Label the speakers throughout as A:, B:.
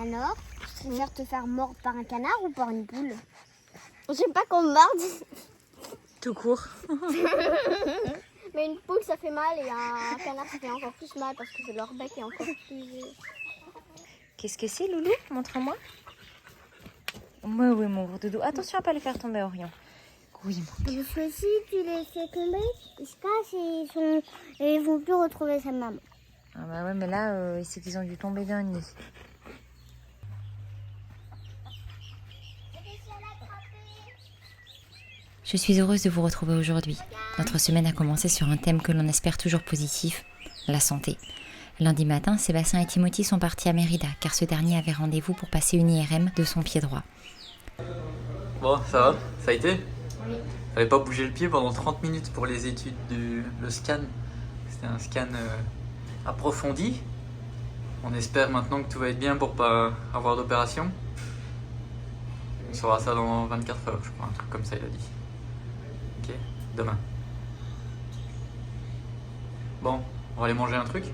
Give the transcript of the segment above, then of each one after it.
A: Alors, tu préfères te faire mordre par un canard ou par une poule? J'aime pas qu'on me morde.
B: Tout court.
A: Mais une poule ça fait mal et un canard ça fait encore plus mal parce que leur bec est encore plus...
B: Qu'est-ce que c'est, Loulou? Montre-moi. Oui, mon gros doudou. Attention à pas les faire tomber, Orion. Oui, mon cœur.
A: Parce que si tu les fais tomber, ils se cassent et ils vont plus retrouver sa maman.
B: Ah bah ouais, mais là, c'est qu'ils ont dû tomber d'un nid. Je suis heureuse de vous retrouver aujourd'hui. Notre semaine a commencé sur un thème que l'on espère toujours positif, la santé. Lundi matin, Sébastien et Timothy sont partis à Mérida car ce dernier avait rendez-vous pour passer une IRM de son pied droit.
C: Bon, ça va? Ça a été?
A: Oui.
C: Fallait pas bouger le pied pendant 30 minutes pour les études le scan. C'était un scan approfondi. On espère maintenant que tout va être bien pour pas avoir d'opération. On saura ça dans 24 heures, je crois, un truc comme ça il a dit. Ok, demain. Bon, on va aller manger un truc?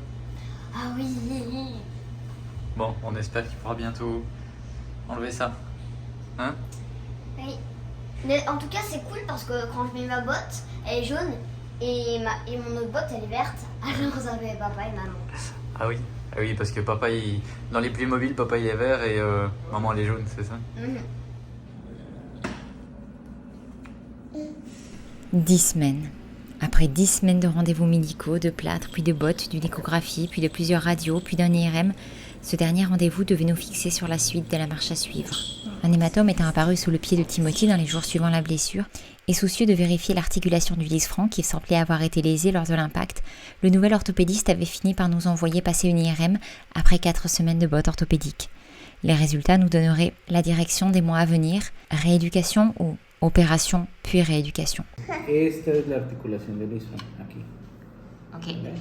A: Ah oui.
C: Bon, on espère qu'il pourra bientôt enlever ça. Hein?
A: Oui. Mais en tout cas c'est cool parce que quand je mets ma botte, elle est jaune et mon autre botte elle est verte. Alors ça fait papa et maman.
C: Ah oui, parce que papa, dans les Playmobil, papa il est vert et maman elle est jaune, c'est ça?
B: 10 semaines. Après 10 semaines de rendez-vous médicaux, de plâtre, puis de bottes, d'une échographie, puis de plusieurs radios, puis d'un IRM, ce dernier rendez-vous devait nous fixer sur la suite de la marche à suivre. Un hématome étant apparu sous le pied de Timothy dans les jours suivant la blessure, et soucieux de vérifier l'articulation du lisfranc qui semblait avoir été lésée lors de l'impact, le nouvel orthopédiste avait fini par nous envoyer passer une IRM après 4 semaines de bottes orthopédiques. Les résultats nous donneraient la direction des mois à venir, rééducation ou opération puis rééducation.
D: Esta es la articulación del isfran, aquí.
B: Ok.
D: ¿Ve?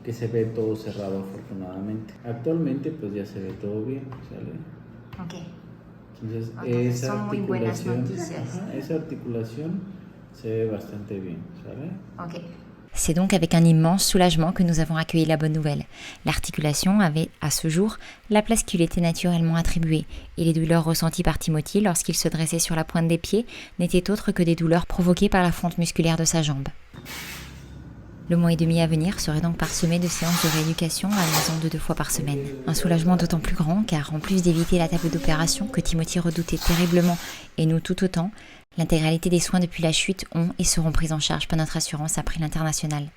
D: Que se ve todo cerrado afortunadamente. Actualmente pues ya se ve todo bien, ¿sale?
B: Ok.
D: Entonces
B: Entonces, son muy buenas
D: articulación,
B: noticias.
D: esa articulación se ve bastante bien, ¿sale?
B: Ok. C'est donc avec un immense soulagement que nous avons accueilli la bonne nouvelle. L'articulation avait, à ce jour, la place qui lui était naturellement attribuée, et les douleurs ressenties par Timothy lorsqu'il se dressait sur la pointe des pieds n'étaient autres que des douleurs provoquées par la fonte musculaire de sa jambe. Le mois et demi à venir serait donc parsemé de séances de rééducation à raison de 2 fois par semaine. Un soulagement d'autant plus grand car, en plus d'éviter la table d'opération que Timothy redoutait terriblement et nous tout autant, l'intégralité des soins depuis la chute ont et seront pris en charge par notre assurance April International.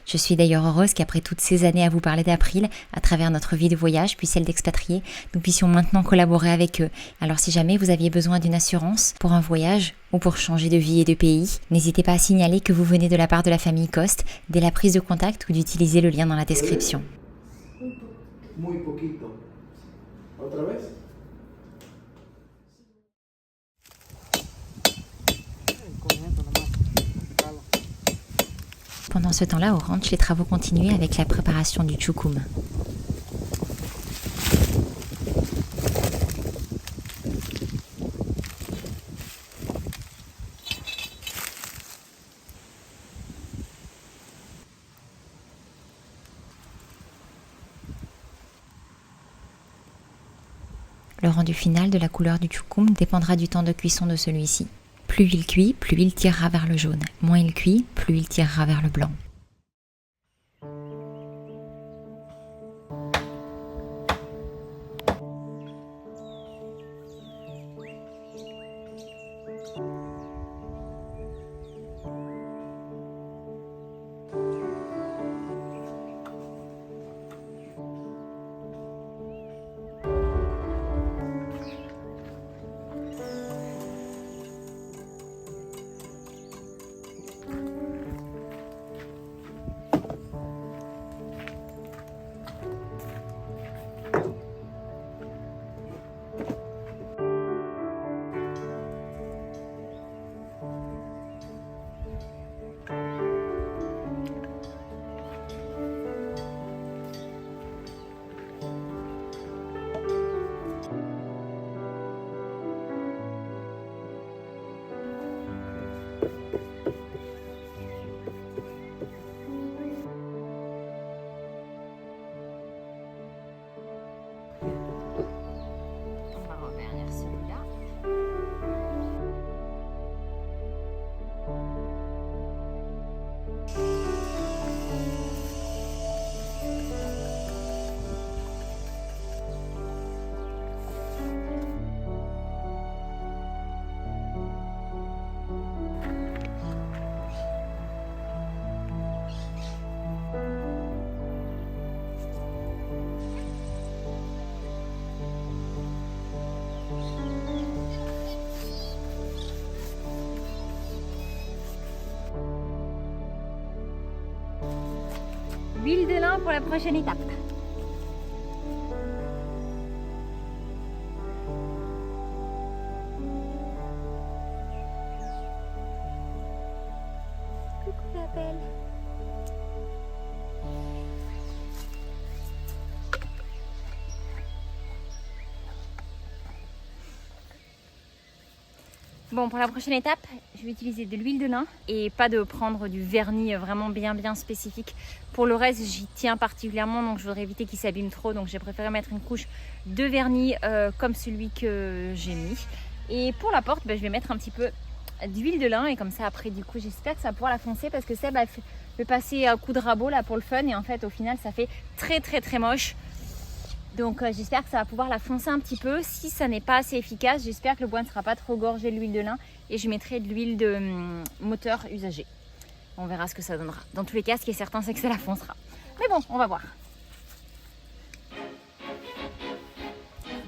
B: Je suis d'ailleurs heureuse qu'après toutes ces années à vous parler d'April, à travers notre vie de voyage puis celle d'expatriés, nous puissions maintenant collaborer avec eux. Alors si jamais vous aviez besoin d'une assurance pour un voyage ou pour changer de vie et de pays, n'hésitez pas à signaler que vous venez de la part de la famille Coste dès la prise de contact ou d'utiliser le lien dans la description.
D: Muy poquito. ¿Otra vez?
B: Pendant ce temps-là, au ranch, les travaux continuaient avec la préparation du chukum. Le rendu final de la couleur du chukum dépendra du temps de cuisson de celui-ci. Plus il cuit, plus il tirera vers le jaune. Moins il cuit, plus il tirera vers le blanc. l'huile de lin pour la prochaine étape. Coucou la belle. Bon, pour la prochaine étape, je vais utiliser de l'huile de lin et pas de prendre du vernis vraiment bien spécifique. Pour le reste, j'y tiens particulièrement, donc je voudrais éviter qu'il s'abîme trop. Donc j'ai préféré mettre une couche de vernis comme celui que j'ai mis. Et pour la porte, je vais mettre un petit peu d'huile de lin et comme ça après du coup j'espère que ça va pouvoir la foncer parce que Seb fait passer un coup de rabot là pour le fun et en fait au final ça fait très moche. Donc j'espère que ça va pouvoir la foncer un petit peu. Si ça n'est pas assez efficace, j'espère que le bois ne sera pas trop gorgé de l'huile de lin et je mettrai de l'huile de moteur usagée. On verra ce que ça donnera. Dans tous les cas, ce qui est certain, c'est que ça la foncera. Mais bon, on va voir.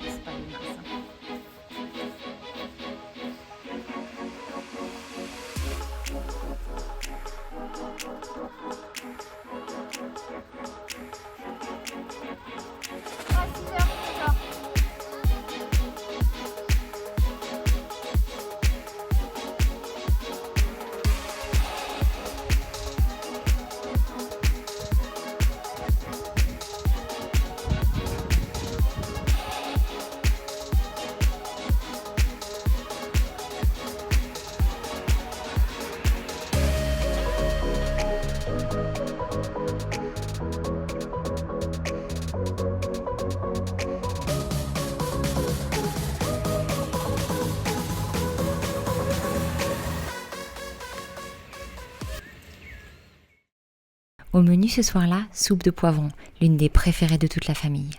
B: C'est pas des masses, hein. Au menu ce soir-là, soupe de poivron, l'une des préférées de toute la famille.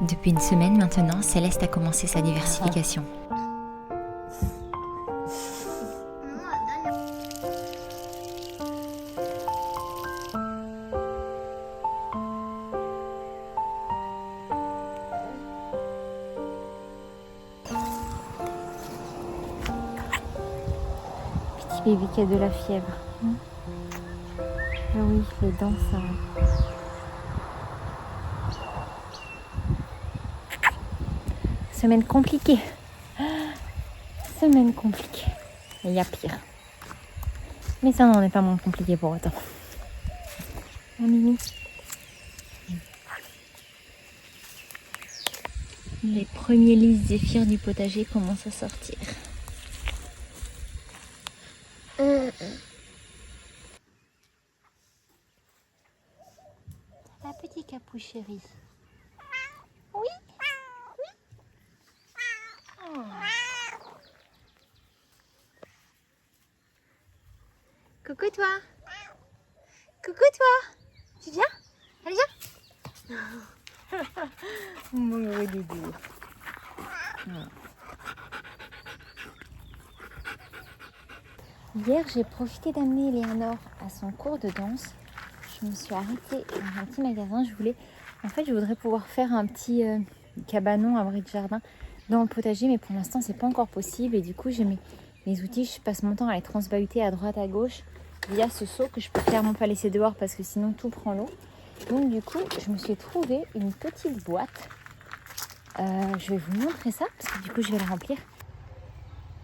B: Depuis une semaine maintenant, Céleste a commencé sa diversification. Petit bébé qui a de la fièvre. Ah oui, les dents, ça... semaine compliquée. Semaine compliquée. Et il y a pire. Mais ça n'en est pas moins compliqué pour autant. Ah, Mimi. Les premiers lys zéphyr du potager commencent à sortir. La petite capouche chérie. Oui. Oh. Coucou toi. Coucou toi. Tu viens? Allez viens. Mon gros doudou. Hier, j'ai profité d'amener Léonore à son cours de danse. Je me suis arrêtée dans un petit magasin. Je voudrais pouvoir faire un petit cabanon, abri de jardin dans le potager, mais pour l'instant, c'est pas encore possible. Et du coup, j'ai mes outils. Je passe mon temps à les transbahuter à droite, à gauche via ce seau que je peux clairement pas laisser dehors parce que sinon tout prend l'eau. Donc du coup, je me suis trouvé une petite boîte. Je vais vous montrer ça parce que du coup, je vais la remplir.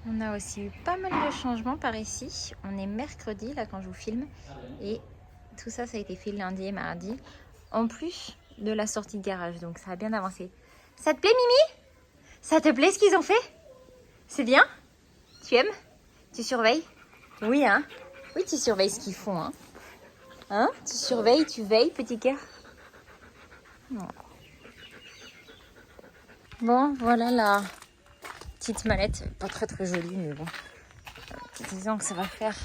B: On a aussi eu pas mal de changements par ici. On est mercredi là quand je vous filme et tout ça, ça a été fait lundi et mardi. En plus de la sortie de garage, donc ça a bien avancé. Ça te plaît, Mimi? Ça te plaît ce qu'ils ont fait? C'est bien? Tu aimes? Tu surveilles? Oui, hein? Oui, tu surveilles ce qu'ils font, hein? Hein? Tu surveilles, tu veilles, petit cœur? Non. Bon, voilà la petite mallette. Pas très très jolie, mais bon. Disons que ça va faire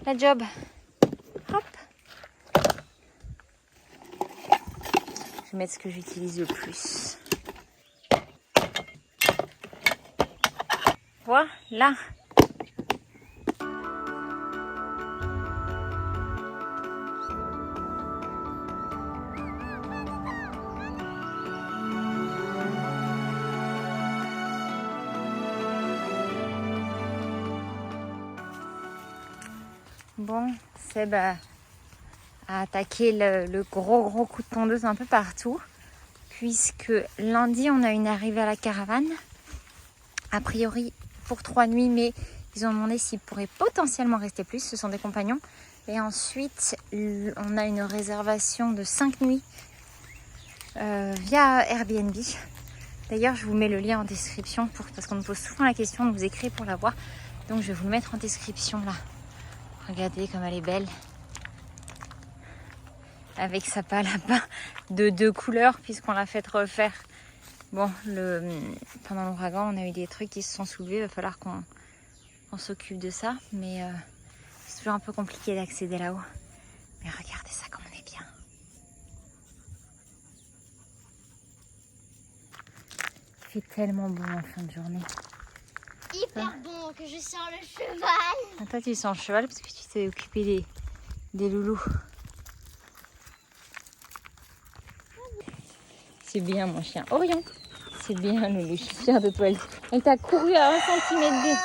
B: la job. Hop. Je vais mettre ce que j'utilise le plus. Voilà. Bon, Seb a attaqué le gros coup de tondeuse un peu partout, puisque lundi on a une arrivée à la caravane, a priori pour 3 nuits, mais ils ont demandé s'ils pourraient potentiellement rester plus, ce sont des compagnons, et ensuite on a une réservation de 5 nuits via Airbnb. D'ailleurs je vous mets le lien en description parce qu'on me pose souvent la question de vous écrire pour la voir, donc je vais vous le mettre en description là. Regardez comme elle est belle. Avec sa pale à pain de 2 couleurs puisqu'on l'a fait refaire. Bon, pendant l'ouragan, on a eu des trucs qui se sont soulevés. Il va falloir qu'on s'occupe de ça. Mais c'est toujours un peu compliqué d'accéder là-haut. Mais regardez ça comme on est bien. Il fait tellement bon en fin de journée.
A: Hyper bon que je sens le cheval.
B: Ah, toi, tu sens le cheval parce que tu t'es occupé des loulous. C'est bien mon chien. Orion. C'est bien Loulou, je suis fière de toi. Elle t'a couru à 1 cm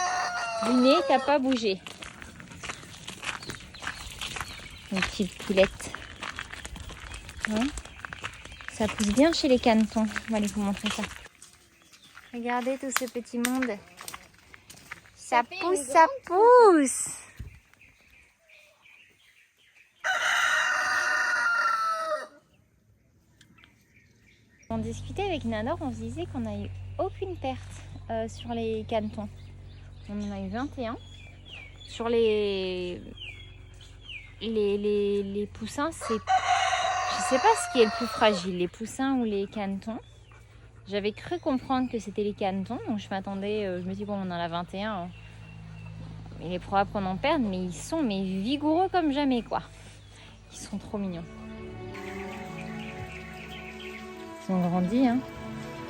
B: du nez, t'as pas bougé. Une petite poulette. Hein, ça pousse bien chez les canetons. On va aller vous montrer ça. Regardez tout ce petit monde. Ça pousse, ça pousse. On discutait avec Nanor, on se disait qu'on n'a eu aucune perte sur les canetons. On en a eu 21. Sur les poussins, je sais pas ce qui est le plus fragile, les poussins ou les canetons. J'avais cru comprendre que c'était les canetons, donc je m'attendais, je me dis bon on en a 21, il est probable qu'on en perde, mais ils sont vigoureux comme jamais quoi. Ils sont trop mignons. Ils ont grandi hein.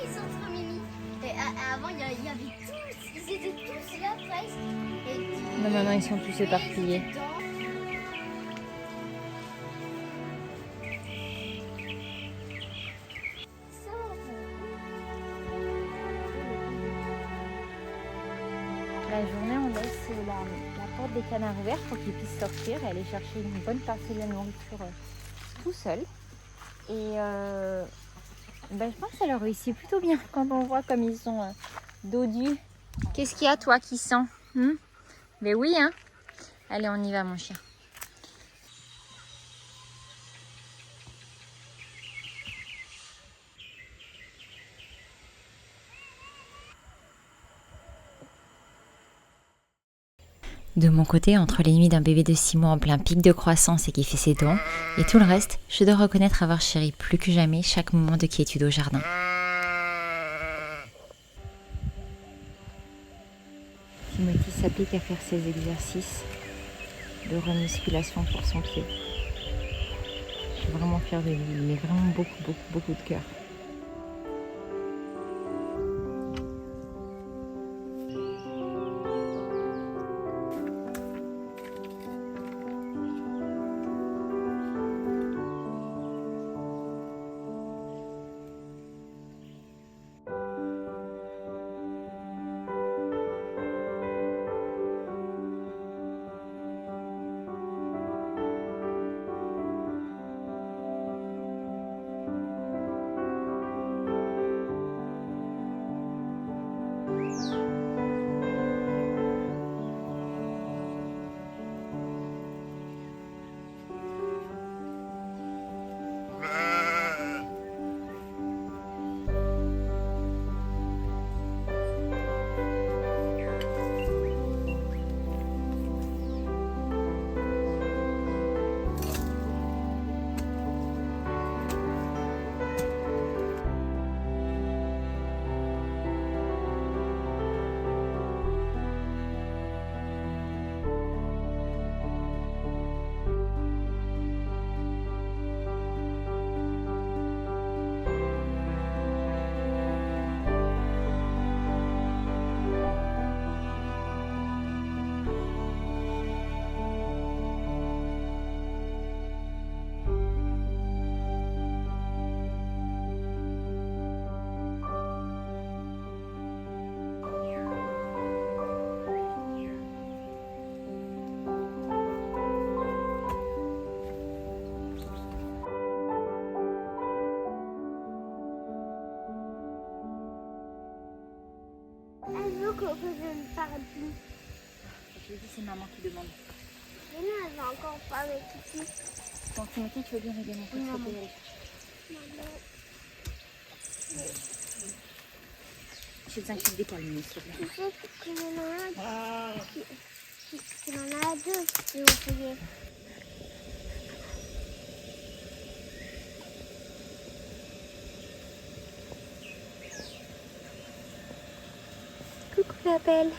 A: Ils sont trop mimi. Avant il y avait tous, ils étaient tous là presque.
B: Non, maintenant ils sont tous éparpillés. La journée, on laisse la porte des canards ouverte pour qu'ils puissent sortir et aller chercher une bonne partie de la nourriture tout seul. Et Ben, je pense que ça leur réussit plutôt bien quand on voit comme ils sont dodus. Qu'est-ce qu'il y a toi qui sens Mais oui hein. Allez on y va mon chien. De mon côté, entre les nuits d'un bébé de 6 mois en plein pic de croissance et qui fait ses dents, et tout le reste, je dois reconnaître avoir chéri plus que jamais chaque moment de quiétude au jardin. Timothy s'applique à faire ses exercices de remusculation pour son pied. Je suis vraiment fière de lui, il met vraiment beaucoup de cœur.
A: Que je ne parle plus.
B: Je lui dis c'est maman qui demande.
A: Mais non, elle va encore parler ici.
B: Bon, Timothy, tu veux bien aider mon frère
A: Maman.
B: Maman. J'ai besoin que tu te décalmes, s'il te plaît.
A: Tu sais qu'il y en a un qu'il en a deux qui ont payé.
B: Coucou la belle.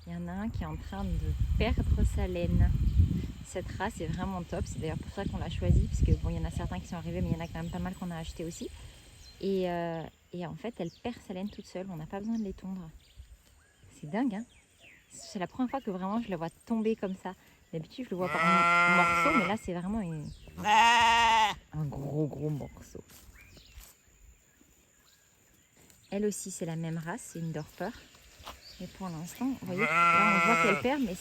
B: Il y en a un qui est en train de perdre sa laine. Cette race est vraiment top. C'est d'ailleurs pour ça qu'on l'a choisie. Parce que bon, il y en a certains qui sont arrivés, mais il y en a quand même pas mal qu'on a acheté aussi. Et en fait, elle perd sa laine toute seule. On n'a pas besoin de les tondre. C'est dingue, hein. C'est la première fois que vraiment je la vois tomber comme ça. D'habitude, je le vois par morceaux, mais là, c'est vraiment un gros morceau. Elle aussi, c'est la même race, c'est une Dorper. Mais pour l'instant, vous voyez, là, on voit qu'elle perd, mais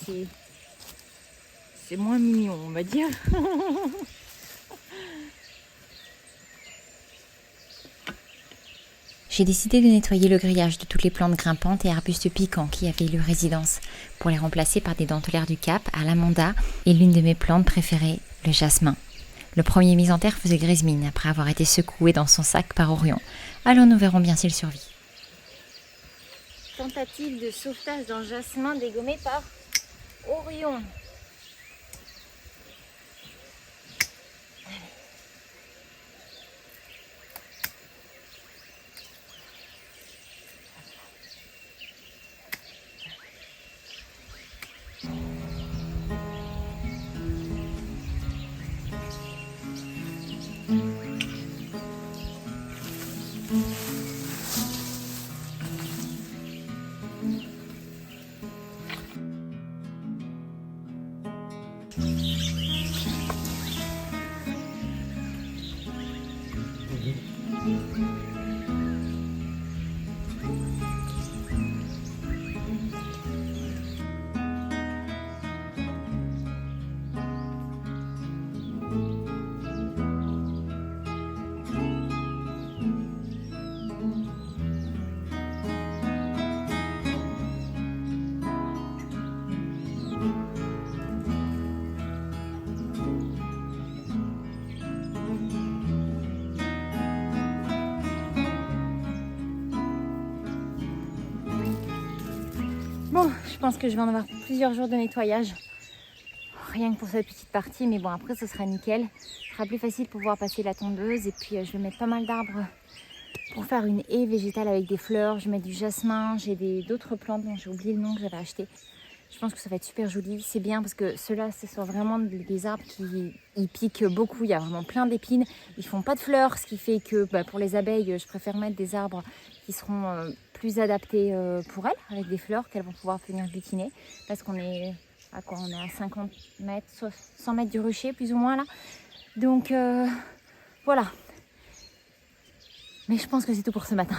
B: c'est moins mignon, on va dire. J'ai décidé de nettoyer le grillage de toutes les plantes grimpantes et arbustes piquants qui avaient élu résidence, pour les remplacer par des dentelaires du Cap, à l'amanda et l'une de mes plantes préférées, le jasmin. Le premier mis en terre faisait grise mine après avoir été secoué dans son sac par Orion. Alors nous verrons bien s'il survit. Tentative de sauvetage dans jasmin dégommé par Orion. pense que je vais en avoir plusieurs jours de nettoyage. Rien que pour cette petite partie, mais bon, après ce sera nickel. Ce sera plus facile pour pouvoir passer la tondeuse. Et puis je vais mettre pas mal d'arbres pour faire une haie végétale avec des fleurs. Je vais mettre du jasmin, j'ai d'autres plantes dont j'ai oublié le nom que j'avais acheté. Je pense que ça va être super joli. C'est bien parce que ceux-là, ce sont vraiment des arbres qui ils piquent beaucoup. Il y a vraiment plein d'épines. Ils font pas de fleurs, ce qui fait que pour les abeilles, je préfère mettre des arbres qui seront plus adaptés pour elles, avec des fleurs qu'elles vont pouvoir venir butiner. Parce qu'on est à quoi? On est à 50 mètres, 100 mètres du rucher, plus ou moins là. Donc voilà. Mais je pense que c'est tout pour ce matin.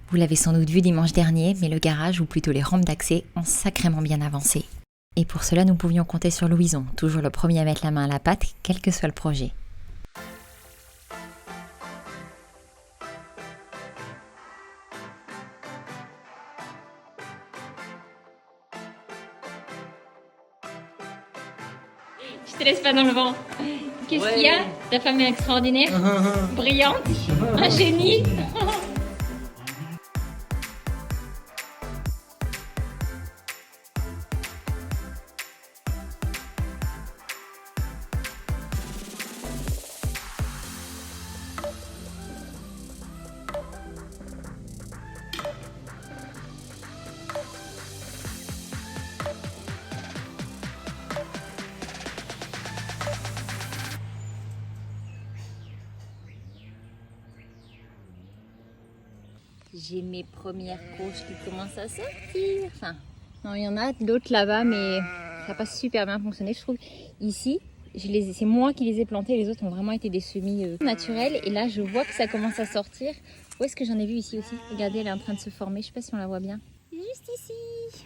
B: Vous l'avez sans doute vu dimanche dernier, mais le garage, ou plutôt les rampes d'accès, ont sacrément bien avancé. Et pour cela, nous pouvions compter sur Louison, toujours le premier à mettre la main à la pâte, quel que soit le projet. Je te laisse pas dans le vent. Qu'est-ce qu'il y a? Ta femme est extraordinaire, brillante, un génie. J'ai mes premières couches qui commencent à sortir. Enfin, non, il y en a d'autres là-bas, mais ça n'a pas super bien fonctionné. Je trouve ici, c'est moi qui les ai plantées. Les autres ont vraiment été des semis naturels. Et là, je vois que ça commence à sortir. Où est-ce que j'en ai vu ici aussi? Regardez, elle est en train de se former. Je ne sais pas si on la voit bien. Juste ici.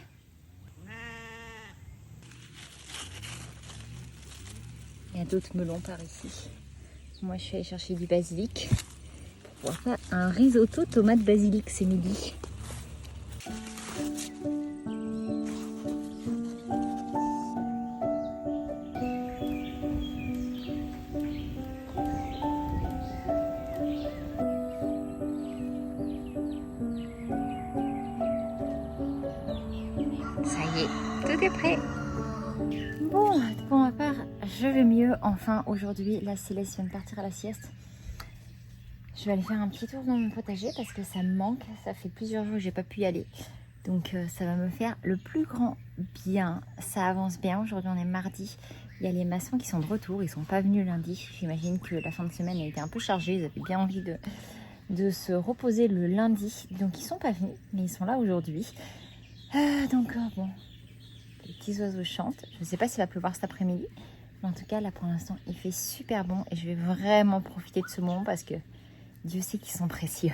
B: Il y a d'autres melons par ici. Moi, je suis allée chercher du basilic. On va faire un risotto tomate basilic ce midi. Ça y est, tout est prêt. Bon, pour ma part, je vais mieux. Enfin, aujourd'hui, la Céleste vient de partir à la sieste. Je vais aller faire un petit tour dans mon potager parce que ça me manque. Ça fait plusieurs jours que j'ai pas pu y aller. Donc ça va me faire le plus grand bien. Ça avance bien. Aujourd'hui on est mardi. Il y a les maçons qui sont de retour. Ils sont pas venus lundi. J'imagine que la fin de semaine a été un peu chargée. Ils avaient bien envie de se reposer le lundi. Donc ils sont pas venus. Mais ils sont là aujourd'hui. Donc bon, les petits oiseaux chantent. Je ne sais pas s'il va pleuvoir cet après-midi. Mais en tout cas là pour l'instant il fait super bon. Et je vais vraiment profiter de ce moment parce que Dieu sait qu'ils sont précieux.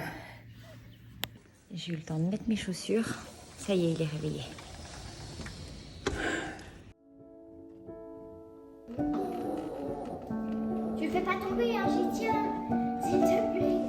B: J'ai eu le temps de mettre mes chaussures. Ça y est, il est réveillé.
A: Tu le fais pas tomber, hein, j'y tiens. S'il te plaît.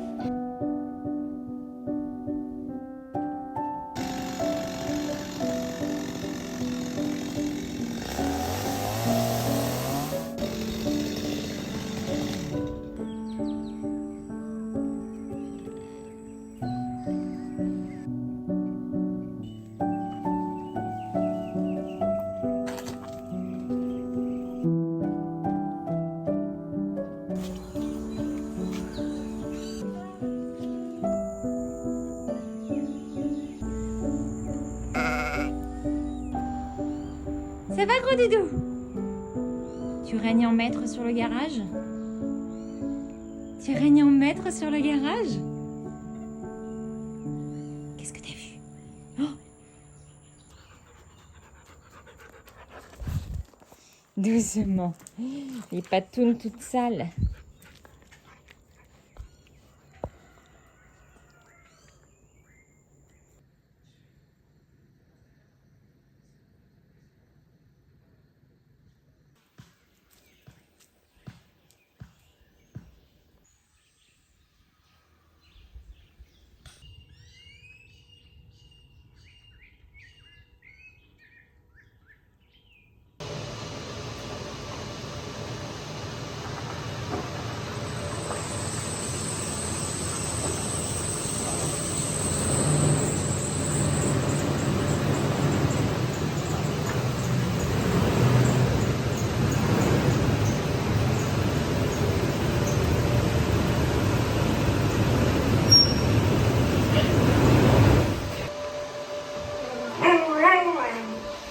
B: Ça va, gros doudou? Tu règnes en maître sur le garage? Tu règnes en maître sur le garage? Qu'est-ce que t'as vu? Oh! Doucement. Les patounes toutes sales.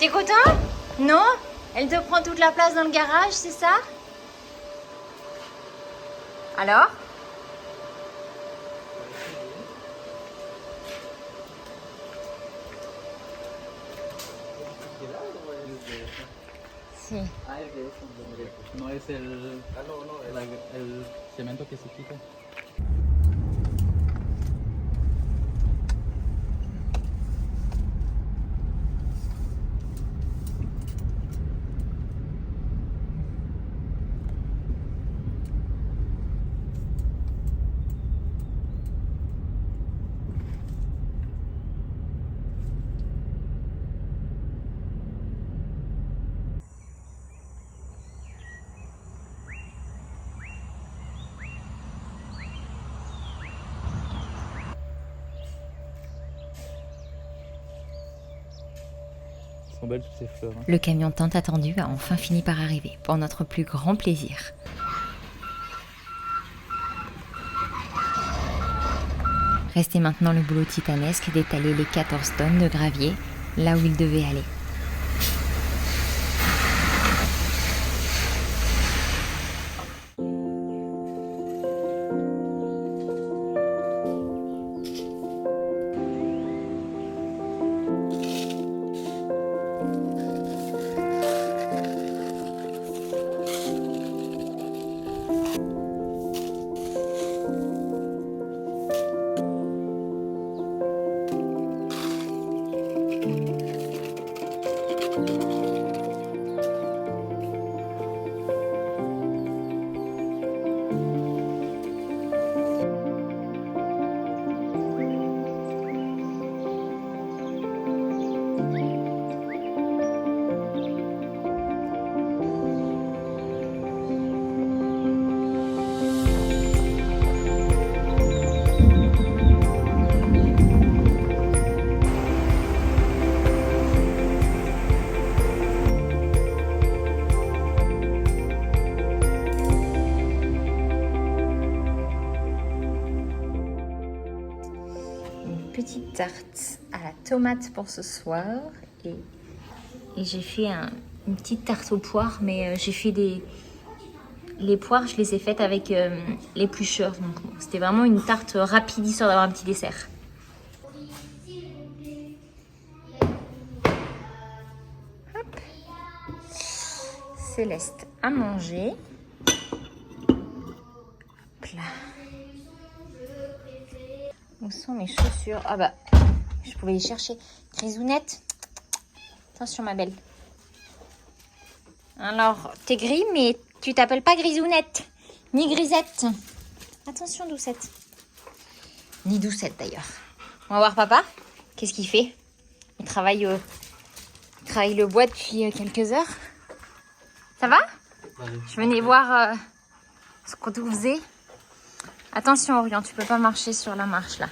B: T'es content? Non? Elle te prend toute la place dans le garage, c'est ça? Alors? Si.
C: No es el cemento que se quita. Sont belles toutes ces fleurs. Hein.
B: Le camion tant attendu a enfin fini par arriver, pour notre plus grand plaisir. Restait maintenant le boulot titanesque d'étaler les 14 tonnes de gravier là où il devait aller. Petite tarte à la tomate pour ce soir et j'ai fait une petite tarte aux poires, mais j'ai fait les poires, je les ai faites avec l'éplucheur, donc bon, c'était vraiment une tarte rapide histoire d'avoir un petit dessert. Hop. Céleste à manger. Hop là. Où sont mes chaussures? Ah bah, je pouvais les chercher. Grisounette. Attention ma belle. Alors, t'es gris, mais tu t'appelles pas Grisounette. Ni Grisette. Attention Doucette. Ni Doucette d'ailleurs. On va voir papa. Qu'est-ce qu'il fait? Il travaille le bois depuis quelques heures. Ça va? Je venais voir ce qu'on te faisait. Attention Orion, tu peux pas marcher sur la marche là.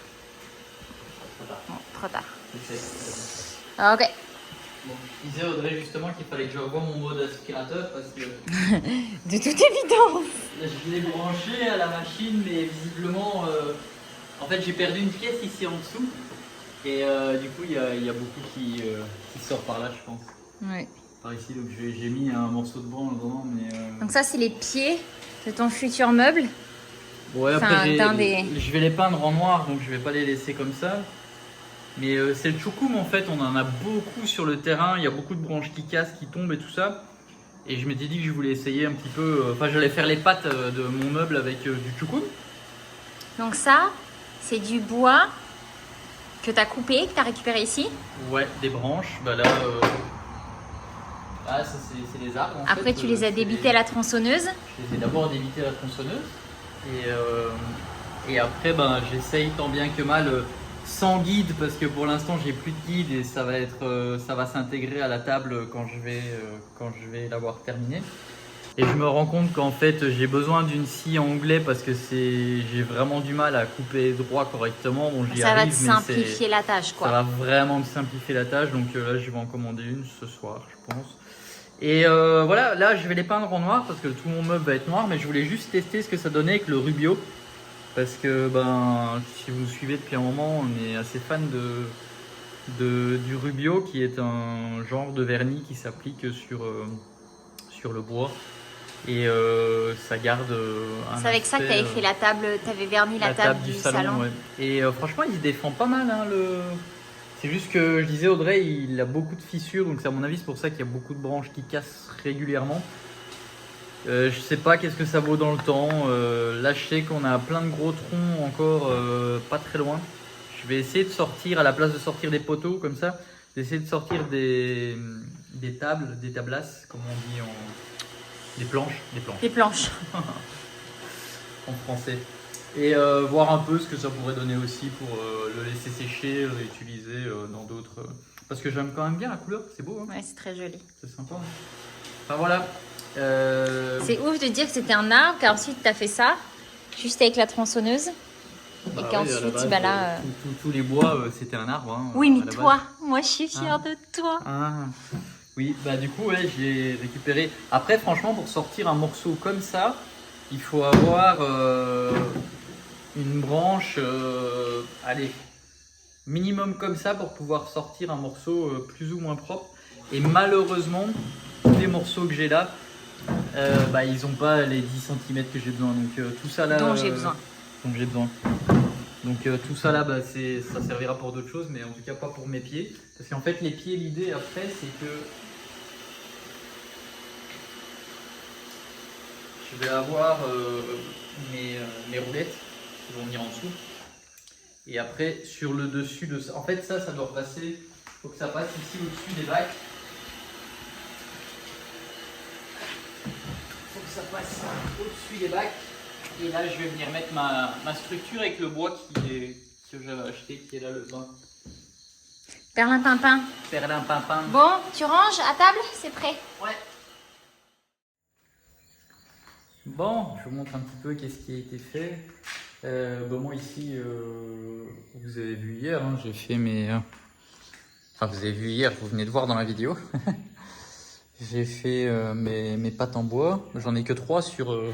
B: Bon, trop tard. Ok.
C: Bon, je disais Audrey justement qu'il fallait que je revoie mon mode aspirateur parce que
B: De toute évidence.
C: je l'ai branché à la machine mais visiblement en fait j'ai perdu une pièce ici en dessous et du coup il y a beaucoup qui sort par là je pense.
B: Ouais.
C: Par ici donc j'ai mis un morceau de banc dedans mais
B: Donc ça c'est les pieds de ton futur meuble.
C: ouais,
B: Enfin,
C: après
B: des...
C: je vais les peindre en noir donc je vais pas les laisser comme ça. Mais c'est le choukoum en fait, on en a beaucoup sur le terrain, il y a beaucoup de branches qui cassent, qui tombent et tout ça. Et je m'étais dit que je voulais essayer un petit peu, enfin j'allais faire les pattes de mon meuble avec du choukoum.
B: Donc ça, c'est du bois que tu as coupé, que tu as récupéré ici.
C: Ouais, des branches, bah là, ça c'est des arbres en
B: Après
C: fait,
B: tu les as débités à la tronçonneuse.
C: Je les ai d'abord débités à la tronçonneuse. Et après ben, j'essaye tant bien que mal sans guide parce que pour l'instant j'ai plus de guide et ça va s'intégrer à la table quand je vais l'avoir terminé. Et je me rends compte qu'en fait j'ai besoin d'une scie à onglet parce que j'ai vraiment du mal à couper droit correctement. Bon, j'y
B: Ça va
C: arrive,
B: te
C: mais
B: simplifier la tâche quoi.
C: ça va vraiment me simplifier la tâche. Donc là je vais en commander une ce soir je pense. Et voilà, là je vais les peindre en noir parce que tout mon meuble va être noir, mais je voulais juste tester ce que ça donnait avec le Rubio. Parce que ben, si vous nous suivez depuis un moment, on est assez fan du Rubio, qui est un genre de vernis qui s'applique sur le bois. Et ça garde un
B: C'est avec ça que tu as
C: aspect,
B: écrit la table, tu avais verni la table du salon.
C: ouais. Et franchement, il se défend pas mal. Hein, c'est juste que je disais, Audrey, il a beaucoup de fissures. Donc, à mon avis, c'est pour ça qu'il y a beaucoup de branches qui cassent régulièrement. Je sais pas qu'est-ce que ça vaut dans le temps. Là, je sais qu'on a plein de gros troncs encore pas très loin. Je vais essayer de sortir, à la place de sortir des poteaux comme ça, d'essayer de sortir des tables, des tablasses, comme on dit des planches.
B: Des planches.
C: En français. Et voir un peu ce que ça pourrait donner aussi pour le laisser sécher, le réutiliser dans d'autres. Parce que j'aime quand même bien la couleur, c'est beau. Hein,
B: Ouais, c'est très joli.
C: c'est sympa. Enfin voilà.
B: C'est ouf de dire que c'était un arbre, qu'ensuite tu as fait ça, juste avec la tronçonneuse. Et
C: Bah
B: qu'ensuite,
C: oui, à la base,
B: bah là.
C: tous les bois, c'était un arbre. Hein,
B: Oui,
C: à
B: mais
C: la base.
B: toi, moi je suis fière de toi.
C: Ah. Oui, bah du coup, ouais, j'ai récupéré. Après, franchement, pour sortir un morceau comme ça, il faut avoir une branche, allez, minimum comme ça pour pouvoir sortir un morceau plus ou moins propre. Et malheureusement, tous les morceaux que j'ai là, bah, ils n'ont pas les 10 cm que j'ai besoin. Donc tout ça là.
B: Dont j'ai besoin.
C: Dont j'ai besoin. Donc tout ça là, bah, ça servira pour d'autres choses, mais en tout cas pas pour mes pieds. Parce qu'en fait, les pieds, l'idée après, c'est que je vais avoir mes roulettes qui vont venir en dessous. Et après, sur le dessus de ça, en fait, ça doit passer. Il faut que ça passe ici au-dessus des bacs. Il faut que ça passe au-dessus des bacs. Et là, je vais venir mettre ma structure avec le bois que j'avais acheté, qui est là le bain.
B: Perlimpinpin.
C: Perlimpinpin.
B: Bon, tu ranges à table, c'est prêt.
C: Ouais. Bon, je vous montre un petit peu qu'est-ce qui a été fait. Moi ici, vous avez vu hier, hein, j'ai fait mes... Enfin, vous avez vu hier, vous venez de voir dans la vidéo. J'ai fait mes pattes en bois. J'en ai que 3 sur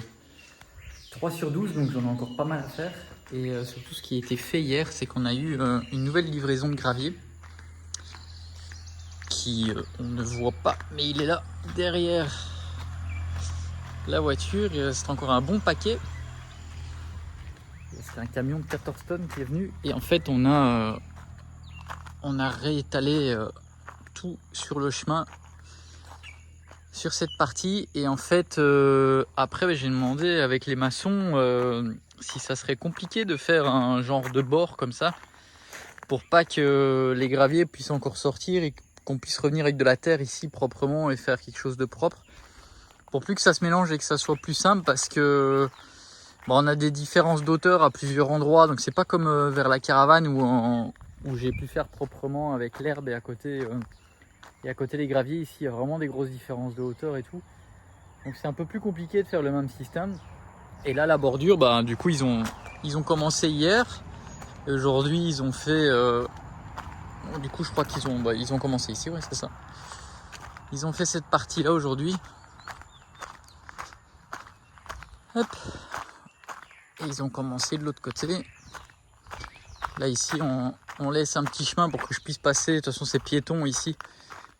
C: 12, donc j'en ai encore pas mal à faire. Et surtout, ce qui a été fait hier, c'est qu'on a eu une nouvelle livraison de gravier. Qui, on ne voit pas, mais il est là, derrière la voiture. C'est encore un bon paquet. C'est un camion de 14 tonnes qui est venu. Et en fait, on a réétalé tout sur le chemin, sur cette partie. Et en fait, après, j'ai demandé avec les maçons si ça serait compliqué de faire un genre de bord comme ça, pour pas que les graviers puissent encore sortir et qu'on puisse revenir avec de la terre ici proprement et faire quelque chose de propre. Pour plus que ça se mélange et que ça soit plus simple, parce que on a des différences d'auteur à plusieurs endroits. Donc c'est pas comme vers la caravane où j'ai pu faire proprement avec l'herbe et à côté les graviers. Ici il y a vraiment des grosses différences de hauteur et tout. Donc c'est un peu plus compliqué de faire le même système. Et là la bordure, du coup ils ont commencé hier. Aujourd'hui ils ont fait... du coup je crois qu'ils ont, ils ont commencé ici, ouais c'est ça. Ils ont fait cette partie là aujourd'hui. Hop. Et ils ont commencé de l'autre côté. Là ici on laisse un petit chemin pour que je puisse passer. De toute façon c'est piéton ici.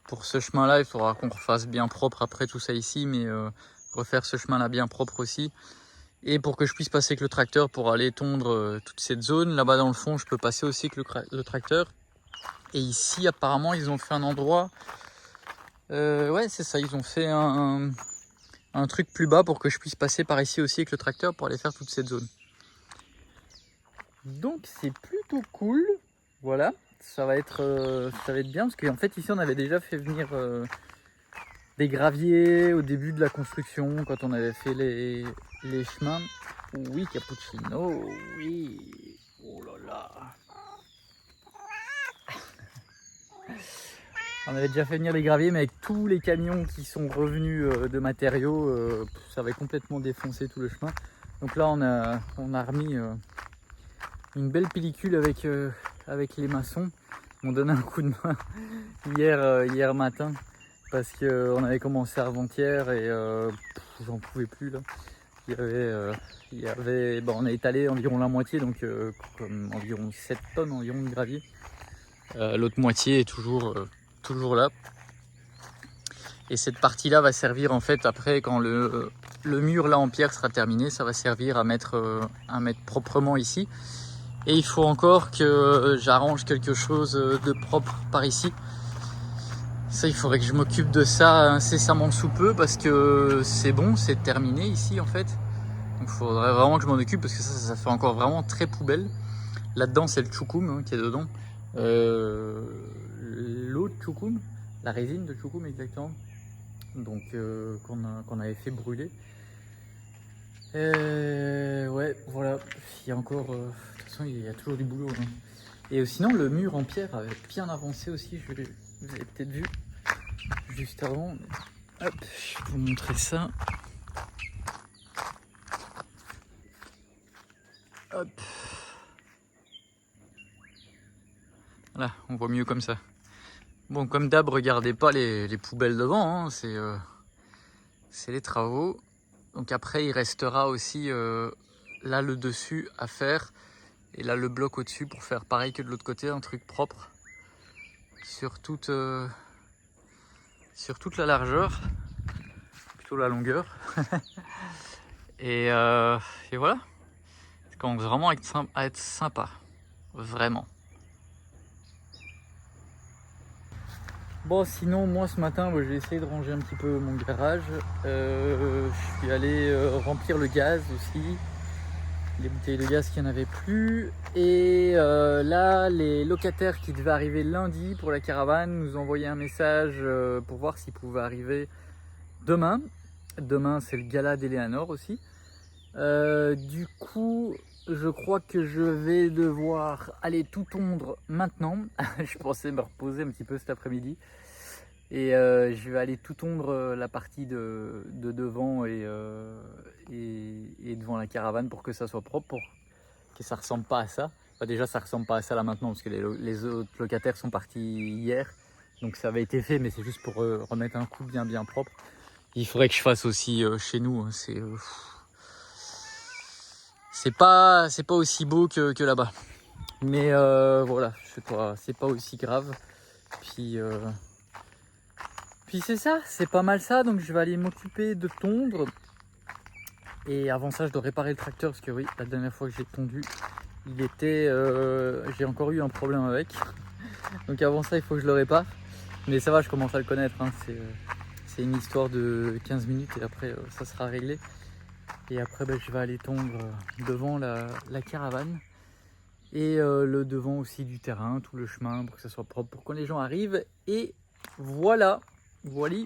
C: Pour ce chemin là il faudra qu'on refasse bien propre après tout ça ici. Mais refaire ce chemin là bien propre aussi. Et pour que je puisse passer avec le tracteur pour aller tondre toute cette zone. Là-bas dans le fond je peux passer aussi avec le tracteur. Et ici apparemment ils ont fait un endroit. Ouais c'est ça, ils ont fait un truc plus bas pour que je puisse passer par ici aussi avec le tracteur pour aller faire toute cette zone. Donc c'est plutôt cool. Voilà, ça va être bien parce qu'en fait ici on avait déjà fait venir des graviers au début de la construction quand on avait fait les chemins. Oui, cappuccino, oui. Oh là là. On avait déjà fait venir les graviers, mais avec tous les camions qui sont revenus de matériaux, ça avait complètement défoncé tout le chemin. Donc là, on a remis une belle pellicule avec les maçons. On donnait un coup de main hier matin parce qu'on avait commencé avant-hier et j'en pouvais plus là. On a étalé environ la moitié, donc comme environ 7 tonnes environ de gravier. L'autre moitié est toujours là. Et cette partie-là va servir en fait après quand le mur là en pierre sera terminé, ça va servir à mettre proprement ici. Et il faut encore que j'arrange quelque chose de propre par ici. Ça, il faudrait que je m'occupe de ça incessamment sous peu parce que c'est bon, c'est terminé ici en fait. Donc il faudrait vraiment que je m'en occupe parce que ça fait encore vraiment très poubelle. Là-dedans, c'est le choukoum qui est dedans. L'eau de choukoum, la résine de choukoum exactement. Donc qu'on avait fait brûler. Ouais, voilà. Il y a encore... de toute façon, il y a toujours du boulot. Hein. Et sinon, le mur en pierre avait bien avancé aussi. Vous avez peut-être vu juste avant. Hop, je vais vous montrer ça. Hop. Voilà, on voit mieux comme ça. Bon, comme d'hab, regardez pas les poubelles devant. Hein, c'est les travaux. Donc après, il restera aussi là le dessus à faire. Et là le bloc au-dessus pour faire pareil que de l'autre côté, un truc propre. Sur toute la largeur. Plutôt la longueur. et voilà. Ça commence vraiment à être sympa. Vraiment. Bon, sinon, moi ce matin, j'ai essayé de ranger un petit peu mon garage. Je suis allé remplir le gaz aussi. Les bouteilles de gaz qu'il n'y en avait plus. Et là, les locataires qui devaient arriver lundi pour la caravane nous ont envoyé un message pour voir s'ils pouvaient arriver demain. Demain, c'est le gala d'Eleanor aussi. Du coup, je crois que je vais devoir aller tout tondre maintenant. Je pensais me reposer un petit peu cet après-midi. Et je vais aller tout tondre la partie de devant et devant la caravane pour que ça soit propre, pour que ça ressemble pas à ça. Enfin, déjà, ça ressemble pas à ça là maintenant parce que les autres locataires sont partis hier. Donc ça avait été fait, mais c'est juste pour remettre un coup bien propre. Il faudrait que je fasse aussi chez nous. Hein, c'est pas aussi beau que là-bas. Mais voilà, je sais pas, c'est pas aussi grave. Puis c'est ça, c'est pas mal ça, donc je vais aller m'occuper de tondre. Et avant ça, je dois réparer le tracteur parce que oui, la dernière fois que j'ai tondu, j'ai encore eu un problème avec. Donc avant ça, il faut que je le répare. Mais ça va, je commence à le connaître. Hein. C'est une histoire de 15 minutes et après, ça sera réglé. Et après, je vais aller tondre devant la caravane. Et le devant aussi du terrain, tout le chemin pour que ça soit propre, pour que les gens arrivent. Et voilà. Voilà.